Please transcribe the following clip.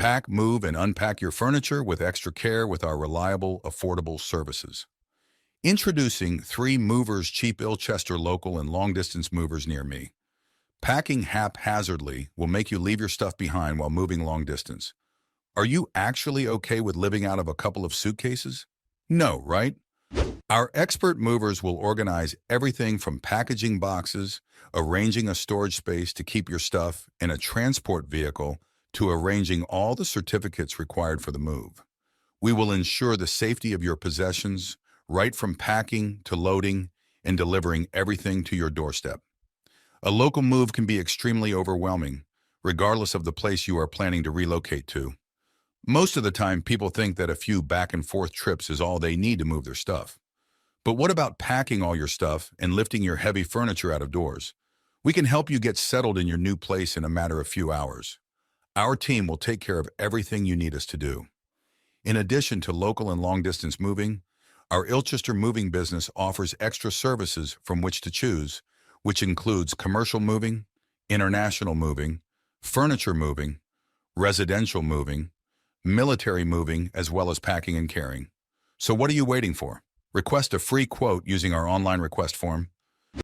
Pack, move, and unpack your furniture with extra care with our reliable, affordable services. Introducing 3 movers cheap Ilchester local and long-distance movers near me. Packing haphazardly will make you leave your stuff behind while moving long distance. Are you actually okay with living out of a couple of suitcases? No, right? Our expert movers will organize everything from packaging boxes, arranging a storage space to keep your stuff in a transport vehicle, to arranging all the certificates required for the move. We will ensure the safety of your possessions, right from packing to loading and delivering everything to your doorstep. A local move can be extremely overwhelming, regardless of the place you are planning to relocate to. Most of the time, people think that a few back and forth trips is all they need to move their stuff. But what about packing all your stuff and lifting your heavy furniture out of doors? We can help you get settled in your new place in a matter of few hours. Our team will take care of everything you need us to do. In addition to local and long-distance moving, our Ilchester moving business offers extra services from which to choose, which includes commercial moving, international moving, furniture moving, residential moving, military moving, as well as packing and carrying. So what are you waiting for? Request a free quote using our online request form.